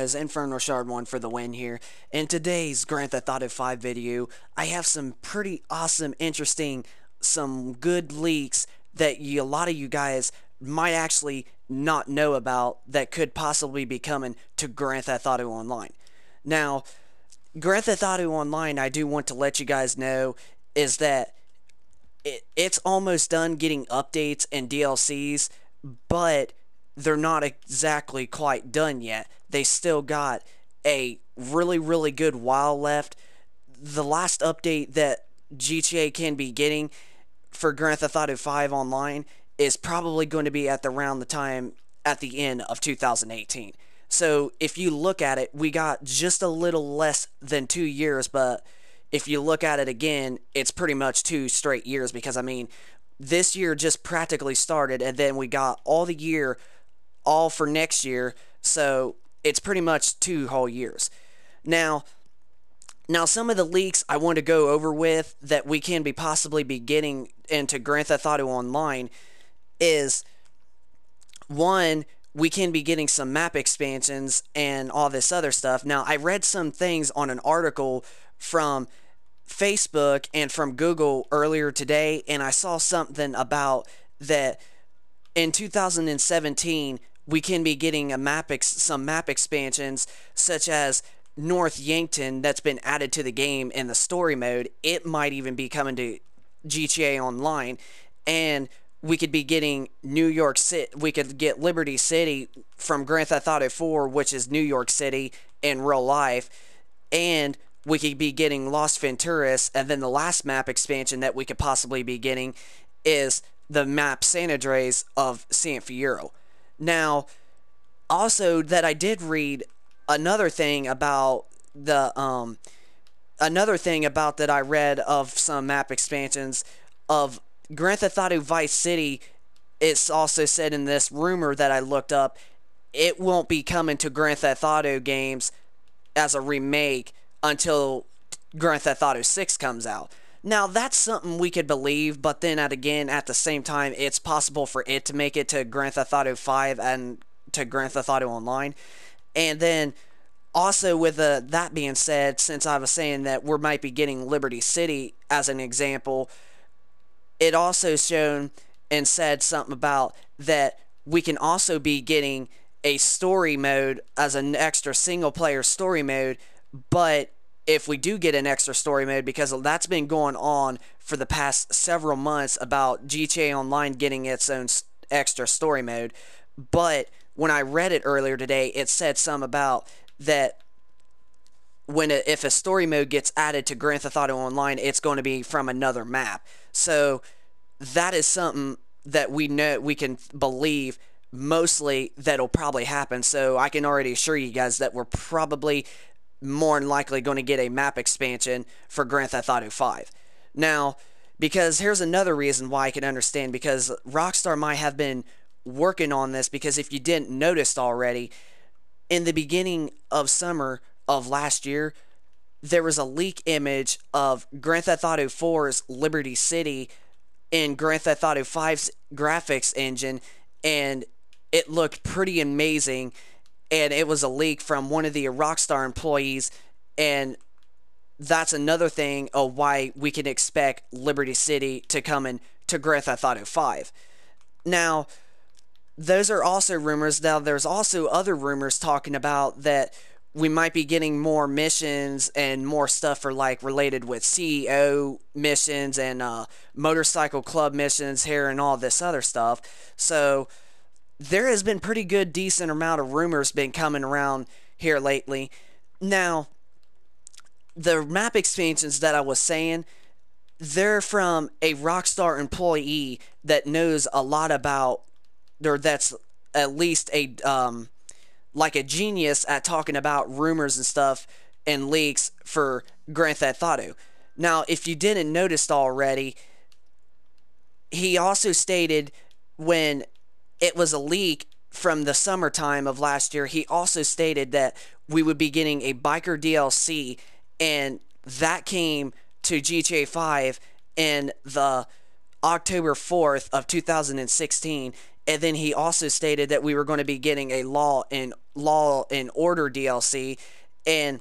guys, Inferno Shard 1 for the win here. In today's Grand Theft Auto 5 video, I have some pretty awesome, interesting, some good leaks that a lot of you guys might actually not know about that could possibly be coming to Grand Theft Auto Online. Now, Grand Theft Auto Online, I do want to let you guys know, is that it's almost done getting updates and DLCs, but they're not exactly quite done yet. They still got a really good while left. The last update that GTA can be getting for Grand Theft Auto 5 Online is probably going to be at around the time at the end of 2018. So if you look at it, we got just a little less than 2 years, but if you look at it again, it's pretty much 2 straight years, because I mean, this year just practically started, and then we got all the year, all for next year, so it's pretty much 2 whole years. Now some of the leaks I want to go over with that we can possibly be getting into Grand Theft Auto Online is, one, we can be getting some map expansions and all this other stuff. Now, I read some things on an article from Facebook and from Google earlier today, and I saw something about that in 2017 we can be getting some map expansions, such as North Yankton, that's been added to the game in the story mode. It might even be coming to GTA Online, and we could be getting New York City. We could get Liberty City from Grand Theft Auto 4, which is New York City in real life, and we could be getting Los Venturas, and then the last map expansion that we could possibly be getting is the map San Andreas of San Fierro. Now, also that I did read another thing about that I read of some map expansions of Grand Theft Auto Vice City. It's also said in this rumor that I looked up, it won't be coming to Grand Theft Auto games as a remake until Grand Theft Auto 6 comes out. Now, that's something we could believe, but then at the same time, it's possible for it to make it to Grand Theft Auto 5 and to Grand Theft Auto Online. And then, also with that being said, since I was saying that we might be getting Liberty City as an example, it also shown and said something about that we can also be getting a story mode as an extra single-player story mode. But if we do get an extra story mode, because that's been going on for the past several months about GTA Online getting its own extra story mode, but when I read it earlier today, it said something about that if a story mode gets added to Grand Theft Auto Online, it's going to be from another map. So that is something that we know, we can believe mostly that'll probably happen. So I can already assure you guys that we're probably more than likely going to get a map expansion for Grand Theft Auto 5. Now, because here's another reason why I can understand, because Rockstar might have been working on this, because if you didn't notice already, in the beginning of summer of last year, there was a leak image of Grand Theft Auto 4's Liberty City in Grand Theft Auto 5's graphics engine, and it looked pretty amazing. And it was a leak from one of the Rockstar employees, and that's another thing of why we can expect Liberty City to come in to Grand Theft Auto 5. Now, those are also rumors. Now, there's also other rumors talking about that we might be getting more missions and more stuff for, like, related with CEO missions and motorcycle club missions here and all this other stuff. So there has been pretty good, decent amount of rumors been coming around here lately. Now, the map expansions that I was saying, they're from a Rockstar employee that knows a lot about, or that's at least a like a genius at talking about rumors and stuff and leaks for Grand Theft Auto. Now, if you didn't notice already, he also stated when it was a leak from the summertime of last year, he also stated that we would be getting a biker DLC, and that came to GTA 5 in the October 4th of 2016. And then he also stated that we were going to be getting a law Law and Order DLC, and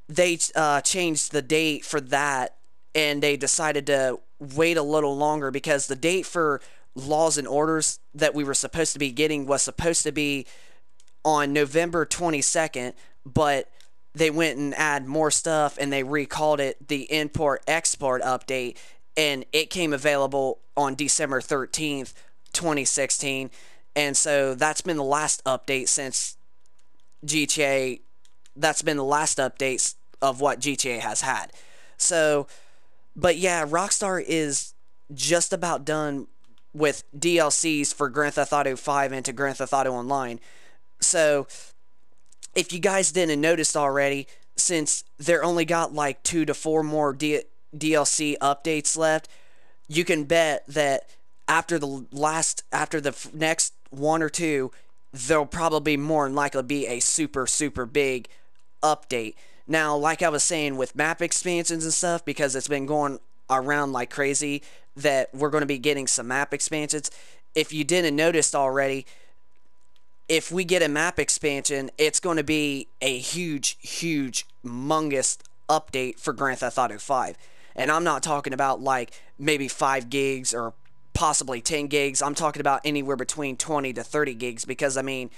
they changed the date for that, and they decided to wait a little longer because the date for Laws and Orders that we were supposed to be getting was supposed to be on November 22nd, but they went and add more stuff and they recalled it the import export update, and it came available on December 13th, 2016. And so that's been the last update since GTA. That's been the last updates of what GTA has had. So, but yeah, Rockstar is just about done with DLCs for Grand Theft Auto 5 and to Grand Theft Auto Online. So, if you guys didn't notice already, since they're only got like 2 to 4 more DLC updates left, you can bet that after the next 1 or 2, there'll probably more than likely be a super big update. Now, like I was saying with map expansions and stuff, because it's been going around like crazy that we're going to be getting some map expansions. If you didn't notice already, if we get a map expansion, it's going to be a huge, humongous update for Grand Theft Auto 5. And I'm not talking about like maybe 5 gigs or possibly 10 gigs. I'm talking about anywhere between 20 to 30 gigs because I mean,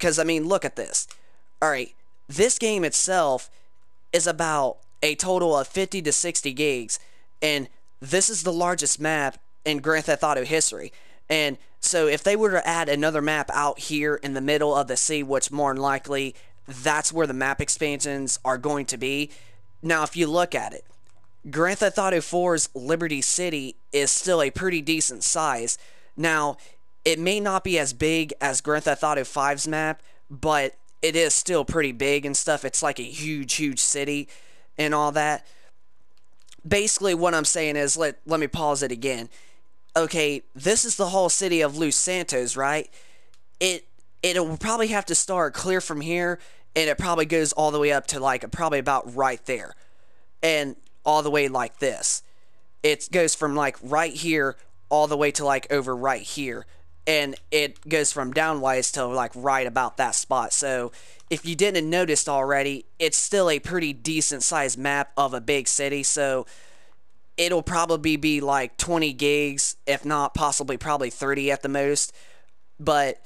look at this. All right, this game itself is about a total of 50 to 60 gigs, and this is the largest map in Grand Theft Auto history. And so if they were to add another map out here in the middle of the sea, which more than likely that's where the map expansions are going to be. Now, if you look at it, Grand Theft Auto 4's Liberty City is still a pretty decent size. Now, it may not be as big as Grand Theft Auto 5's map, but it is still pretty big and stuff. It's like a huge city and all that. Basically, what I'm saying is, let me pause it again. Okay, this is the whole city of Los Santos, right? It'll probably have to start clear from here, and it probably goes all the way up to like probably about right there, and all the way like this. It goes from like right here all the way to like over right here, and it goes from downwise to like right about that spot. So if you didn't notice already, it's still a pretty decent sized map of a big city. So it'll probably be like 20 gigs, if not possibly probably 30 at the most. But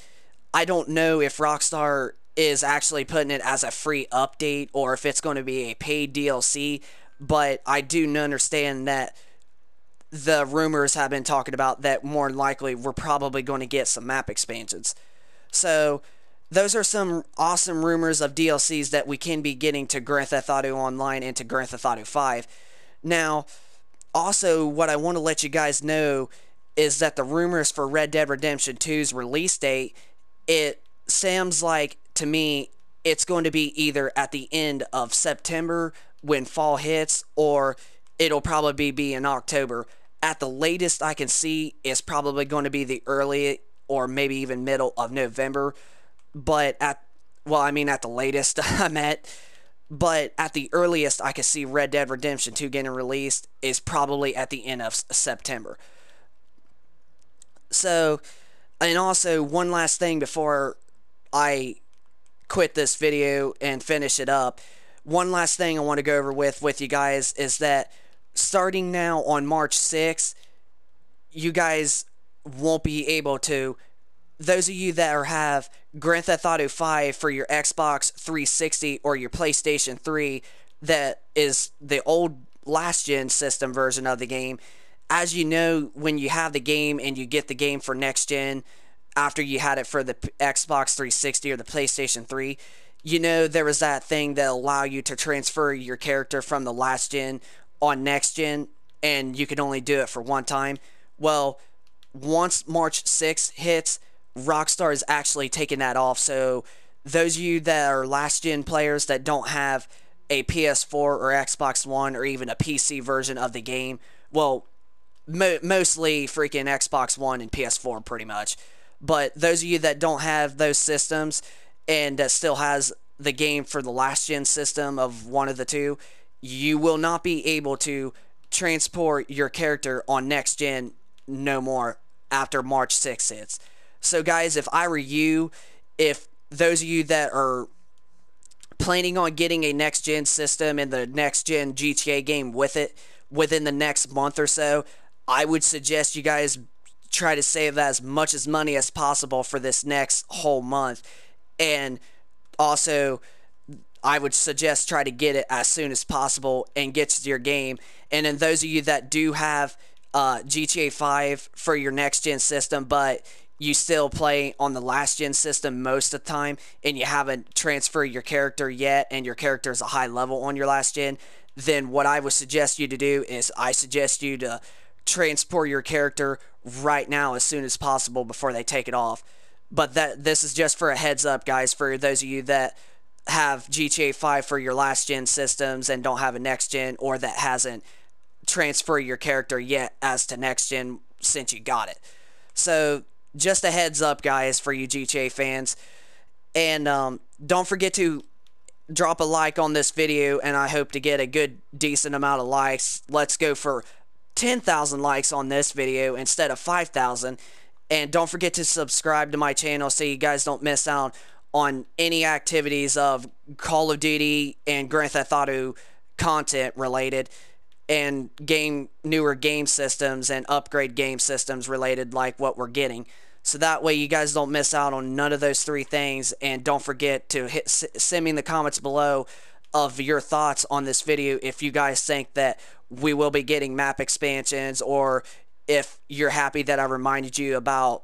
I don't know if Rockstar is actually putting it as a free update or if it's going to be a paid DLC. But I do understand that the rumors have been talking about that more than likely we're probably going to get some map expansions. So those are some awesome rumors of DLCs that we can be getting to Grand Theft Auto Online and to Grand Theft Auto 5. Now, also, what I want to let you guys know is that the rumors for Red Dead Redemption 2's release date, it sounds like, to me, it's going to be either at the end of September when fall hits, or it'll probably be in October. At the latest I can see is probably going to be the early or maybe even middle of November. But at the latest I meant. But at the earliest I could see Red Dead Redemption 2 getting released is probably at the end of September. So, and also one last thing before I quit this video and finish it up. One last thing I want to go over with you guys is that starting now on March 6th, you guys won't be able to, those of you that have Grand Theft Auto 5 for your Xbox 360 or your PlayStation 3, that is the old last-gen system version of the game, as you know, when you have the game and you get the game for next-gen after you had it for the Xbox 360 or the PlayStation 3, you know there was that thing that allow you to transfer your character from the last-gen on next-gen, and you could only do it for one time. Well, once March 6th hits, Rockstar is actually taking that off. So those of you that are last gen players that don't have a PS4 or Xbox One or even a PC version of the game, well, mostly freaking Xbox One and PS4 pretty much, but those of you that don't have those systems and that still has the game for the last gen system of one of the two, you will not be able to transport your character on next gen no more after March 6th hits. So guys, if I were you, if those of you that are planning on getting a next gen system and the next gen GTA game with it within the next month or so, I would suggest you guys try to save as much as money as possible for this next whole month. And also, I would suggest try to get it as soon as possible and get to your game. And then those of you that do have GTA 5 for your next gen system, but you still play on the last gen system most of the time, and you haven't transferred your character yet, and your character is a high level on your last gen, then what I would suggest you to do is I suggest you to transport your character right now as soon as possible before they take it off. But this is just for a heads up, guys, for those of you that have GTA 5 for your last gen systems and don't have a next gen, or that hasn't transferred your character yet as to next gen since you got it. So just a heads up, guys, for you GTA fans. And don't forget to drop a like on this video, and I hope to get a good decent amount of likes. Let's go for 10,000 likes on this video instead of 5,000. And don't forget to subscribe to my channel so you guys don't miss out on any activities of Call of Duty and Grand Theft Auto content related, and newer game systems and upgrade game systems related, like what we're getting. So that way you guys don't miss out on none of those three things. And don't forget to send me in the comments below of your thoughts on this video if you guys think that we will be getting map expansions, or if you're happy that I reminded you about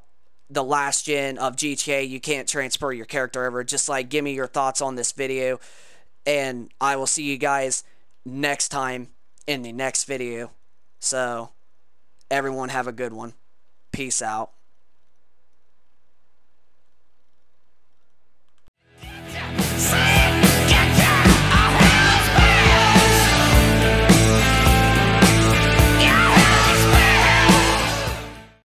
the last gen of GTA, you can't transfer your character over. Just like, give me your thoughts on this video, and I will see you guys next time in the next video. So everyone have a good one. Peace out.